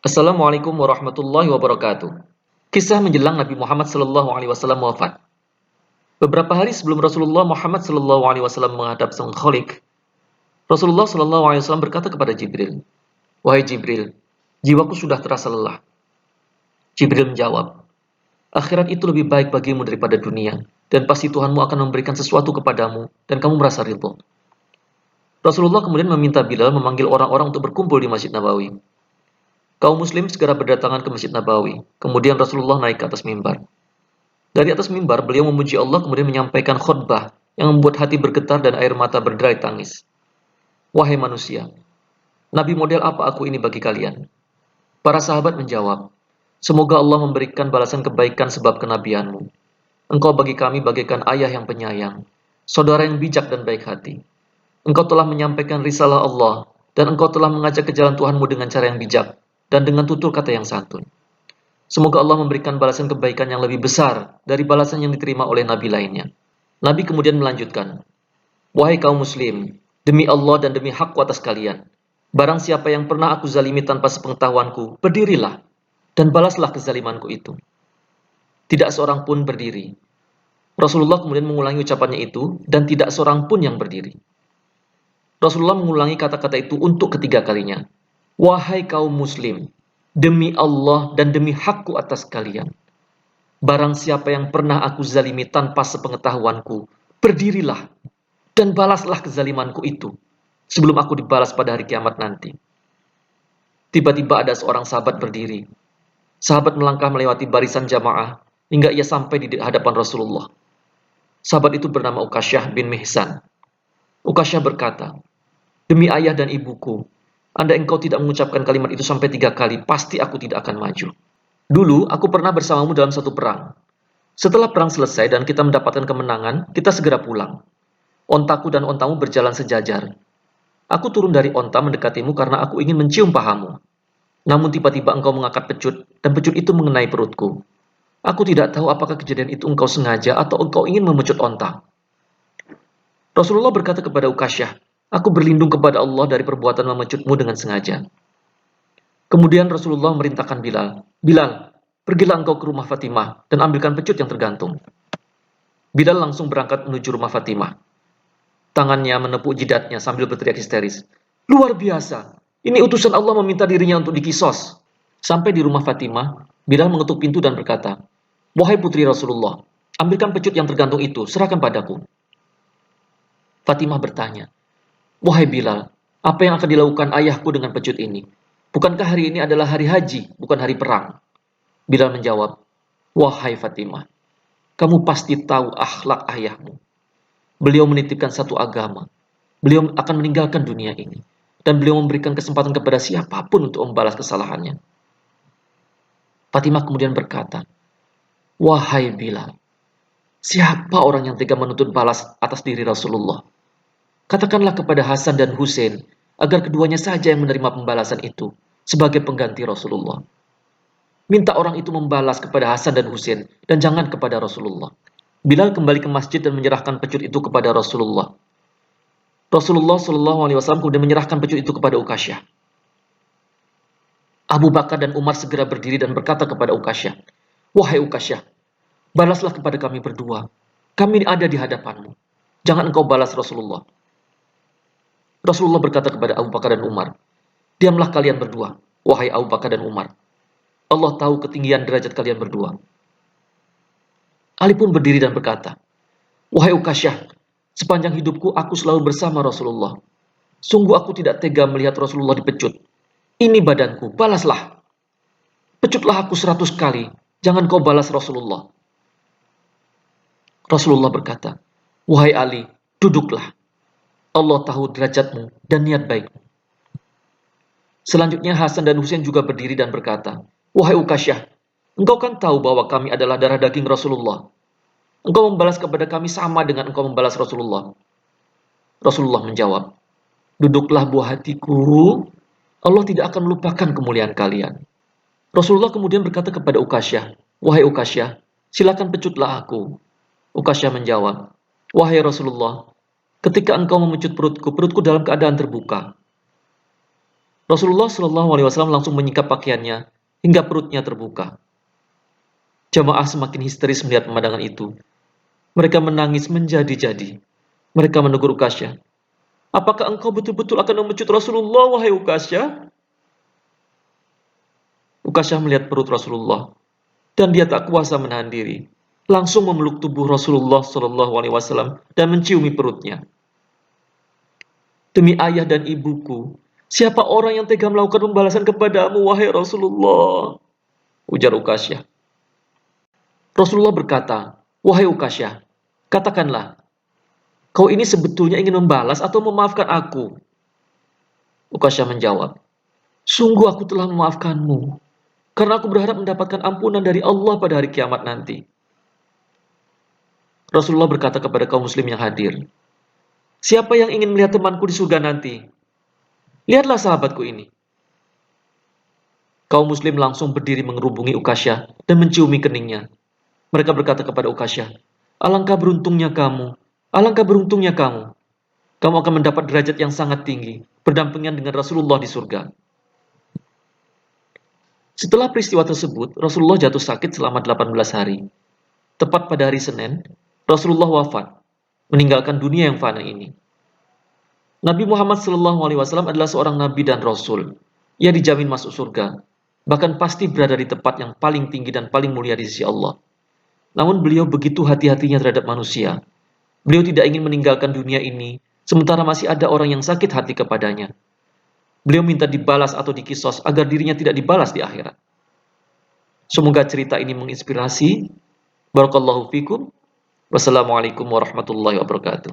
Assalamualaikum warahmatullahi wabarakatuh. Kisah menjelang Nabi Muhammad SAW wafat. Beberapa hari sebelum Rasulullah Muhammad SAW menghadap Sang Khalik, Rasulullah SAW berkata kepada Jibril, "Wahai Jibril, jiwaku sudah terasa lelah." Jibril menjawab, "Akhirat itu lebih baik bagimu daripada dunia, dan pasti Tuhanmu akan memberikan sesuatu kepadamu, dan kamu merasa ridho." Rasulullah kemudian meminta Bilal memanggil orang-orang untuk berkumpul di Masjid Nabawi. Kaum muslim segera berdatangan ke Masjid Nabawi. Kemudian Rasulullah naik ke atas mimbar. Dari atas mimbar, beliau memuji Allah kemudian menyampaikan khutbah yang membuat hati bergetar dan air mata berderai tangis. Wahai manusia, Nabi model apa aku ini bagi kalian? Para sahabat menjawab, semoga Allah memberikan balasan kebaikan sebab kenabianmu. Engkau bagi kami bagaikan ayah yang penyayang, saudara yang bijak dan baik hati. Engkau telah menyampaikan risalah Allah, dan engkau telah mengajak ke jalan Tuhanmu dengan cara yang bijak, dan dengan tutur kata yang santun. Semoga Allah memberikan balasan kebaikan yang lebih besar dari balasan yang diterima oleh nabi lainnya. Nabi kemudian melanjutkan, wahai kaum muslim, demi Allah dan demi hakku atas kalian, barang siapa yang pernah aku zalimi tanpa sepengetahuanku, berdirilah, dan balaslah kezalimanku itu. Tidak seorang pun berdiri. Rasulullah kemudian mengulangi ucapannya itu, dan tidak seorang pun yang berdiri. Rasulullah mengulangi kata-kata itu untuk ketiga kalinya. Wahai kaum muslim, demi Allah dan demi hakku atas kalian, barang siapa yang pernah aku zalimi tanpa sepengetahuanku, berdirilah dan balaslah kezalimanku itu sebelum aku dibalas pada hari kiamat nanti. Tiba-tiba ada seorang sahabat berdiri. Sahabat melangkah melewati barisan jamaah hingga ia sampai di hadapan Rasulullah. Sahabat itu bernama Ukasyah bin Mihsan. Ukasyah berkata, demi ayah dan ibuku, andai engkau tidak mengucapkan kalimat itu sampai 3 kali, pasti aku tidak akan maju. Dulu, aku pernah bersamamu dalam satu perang. Setelah perang selesai dan kita mendapatkan kemenangan, kita segera pulang. Ontaku dan ontamu berjalan sejajar. Aku turun dari onta mendekatimu karena aku ingin mencium pahamu. Namun tiba-tiba engkau mengangkat pecut, dan pecut itu mengenai perutku. Aku tidak tahu apakah kejadian itu engkau sengaja atau engkau ingin memecut onta. Rasulullah berkata kepada Ukasyah, aku berlindung kepada Allah dari perbuatan memecutmu dengan sengaja. Kemudian Rasulullah merintahkan Bilal, Bilal, pergilah engkau ke rumah Fatimah dan ambilkan pecut yang tergantung. Bilal langsung berangkat menuju rumah Fatimah. Tangannya menepuk jidatnya sambil berteriak histeris. Luar biasa, ini utusan Allah meminta dirinya untuk dikisos. Sampai di rumah Fatimah, Bilal mengetuk pintu dan berkata, wahai putri Rasulullah, ambilkan pecut yang tergantung itu, serahkan padaku. Fatimah bertanya, wahai Bilal, apa yang akan dilakukan ayahku dengan pecut ini? Bukankah hari ini adalah hari haji, bukan hari perang? Bilal menjawab, wahai Fatimah, kamu pasti tahu akhlak ayahmu. Beliau menitipkan satu agama. Beliau akan meninggalkan dunia ini. Dan beliau memberikan kesempatan kepada siapapun untuk membalas kesalahannya. Fatimah kemudian berkata, wahai Bilal, siapa orang yang tega menuntut balas atas diri Rasulullah? Katakanlah kepada Hasan dan Hussein agar keduanya saja yang menerima pembalasan itu sebagai pengganti Rasulullah. Minta orang itu membalas kepada Hasan dan Hussein dan jangan kepada Rasulullah. Bilal kembali ke masjid dan menyerahkan pecut itu kepada Rasulullah. Rasulullah SAW kemudian menyerahkan pecut itu kepada Ukasyah. Abu Bakar dan Umar segera berdiri dan berkata kepada Ukasyah, wahai Ukasyah, balaslah kepada kami berdua. Kami ada di hadapanmu. Jangan engkau balas Rasulullah. Rasulullah berkata kepada Abu Bakar dan Umar, diamlah kalian berdua, wahai Abu Bakar dan Umar. Allah tahu ketinggian derajat kalian berdua. Ali pun berdiri dan berkata, wahai Ukasyah, sepanjang hidupku aku selalu bersama Rasulullah. Sungguh aku tidak tega melihat Rasulullah dipecut. Ini badanku, balaslah. Pecutlah aku 100 kali, jangan kau balas Rasulullah. Rasulullah berkata, wahai Ali, duduklah. Allah tahu derajatmu dan niat baikmu. Selanjutnya Hasan dan Husain juga berdiri dan berkata, wahai Ukasyah, engkau kan tahu bahwa kami adalah darah daging Rasulullah. Engkau membalas kepada kami sama dengan engkau membalas Rasulullah. Rasulullah menjawab, duduklah buah hatiku, Allah tidak akan melupakan kemuliaan kalian. Rasulullah kemudian berkata kepada Ukasyah, wahai Ukasyah, silakan pecutlah aku. Ukasyah menjawab, wahai Rasulullah, ketika engkau memecut perutku, perutku dalam keadaan terbuka. Rasulullah Shallallahu Alaihi Wasallam langsung menyingkap pakaiannya hingga perutnya terbuka. Jamaah semakin histeris melihat pemandangan itu. Mereka menangis menjadi-jadi. Mereka menegur Ukasyah. Apakah engkau betul-betul akan memecut Rasulullah, wahai Ukasyah? Ukasyah melihat perut Rasulullah, dan dia tak kuasa menahan diri. Langsung memeluk tubuh Rasulullah Shallallahu Alaihi Wasallam dan menciumi perutnya. Demi ayah dan ibuku, siapa orang yang tega melakukan pembalasan kepadamu, wahai Rasulullah? Ujar Ukasyah. Rasulullah berkata, wahai Ukasyah, katakanlah, kau ini sebetulnya ingin membalas atau memaafkan aku? Ukasyah menjawab, sungguh aku telah memaafkanmu, karena aku berharap mendapatkan ampunan dari Allah pada hari kiamat nanti. Rasulullah berkata kepada kaum muslim yang hadir, siapa yang ingin melihat temanku di surga nanti? Lihatlah sahabatku ini. Kaum muslim langsung berdiri mengerubungi Ukasyah dan menciumi keningnya. Mereka berkata kepada Ukasyah, alangkah beruntungnya kamu, alangkah beruntungnya kamu. Kamu akan mendapat derajat yang sangat tinggi, berdampingan dengan Rasulullah di surga. Setelah peristiwa tersebut, Rasulullah jatuh sakit selama 18 hari. Tepat pada hari Senin, Rasulullah wafat, meninggalkan dunia yang fana ini. Nabi Muhammad SAW adalah seorang nabi dan rasul. Ia dijamin masuk surga, bahkan pasti berada di tempat yang paling tinggi dan paling mulia di sisi Allah. Namun beliau begitu hati-hatinya terhadap manusia. Beliau tidak ingin meninggalkan dunia ini, sementara masih ada orang yang sakit hati kepadanya. Beliau minta dibalas atau dikisos agar dirinya tidak dibalas di akhirat. Semoga cerita ini menginspirasi. Barakallahu fikum. Wassalamualaikum warahmatullahi wabarakatuh.